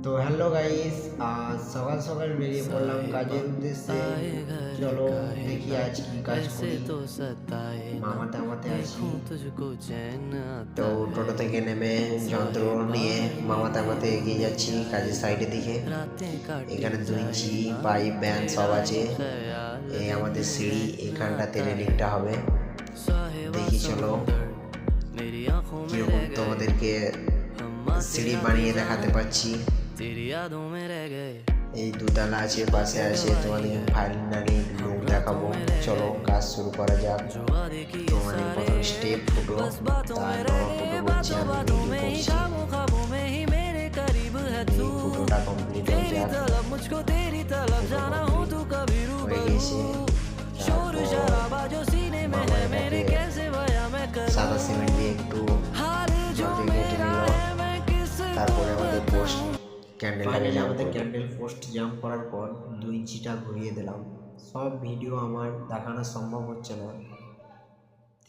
তো hello guys, সকাল সকাল বেরিয়ে পড়লাম কাজের উদ্দেশ্যে। চলো দেখি আজ কি কাজ করি। মামাতে আমাতে আছি। তো টোটো থেকে নেমে যন্ত্র নিয়ে মামাতে আমাতে এগিয়ে যাচ্ছি কাজের সাইডের দিকে। এখানে 2 ইঞ্চি পাইপ ব্যান সব আছে। এই আমাদের সিঁড়ি, এখানটাতে রেলিংটা হবে। দেখি চলো কিরকম তোমাদেরকে সিঁড়ি বানিয়ে দেখাতে পারছি। এই দুতলা আছে, পাশে আছে, তোমাদেরকে ফাইনালি লুক দেখাবো। চলো কাজ শুরু করা যাক। তোমাদের প্রথম স্টেপ ফুটো, তারপর ফুটো করছি, আমি নিজে করছি। এই ফুটোটা কমপ্লিট হয়ে যাক। হয়ে গেছে। মামা এটাকে সাদা সিমেন্ট দিয়ে একটু জল দিয়ে কেটে নিল। তারপরে আমাদের পোস্ট ক্যান্ডেল পোস্ট জাম্প করার পর 2 ইঞ্চিটা ঘুরিয়ে দিলাম। সব ভিডিও আমার দেখানো সম্ভব হচ্ছে না।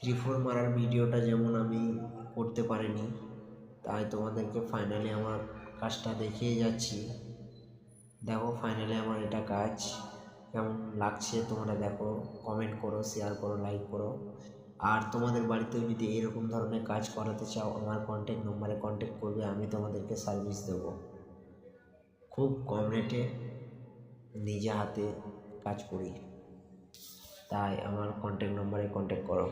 3-4 মারার ভিডিওটা যেমন আমি করতে পারিনি, তাই তোমাদেরকে ফাইনালি আমার কাজটা দেখিয়ে যাচ্ছি। দেখো ফাইনালি আমার এটা কাজ কেমন লাগছে তোমরা দেখো, কমেন্ট করো, শেয়ার করো, লাইক করো। আর তোমাদের বাড়িতেও যদি এরকম ধরনের কাজ করাতে চাও, আমার কন্ট্যাক্ট নম্বরে কন্ট্যাক্ট করবে, আমি তোমাদেরকে সার্ভিস দেবো। খুব কম রেটে নিজে হাতে কাজ করি, তাই আমার কন্ট্যাক্ট নম্বরে কন্ট্যাক্ট করো।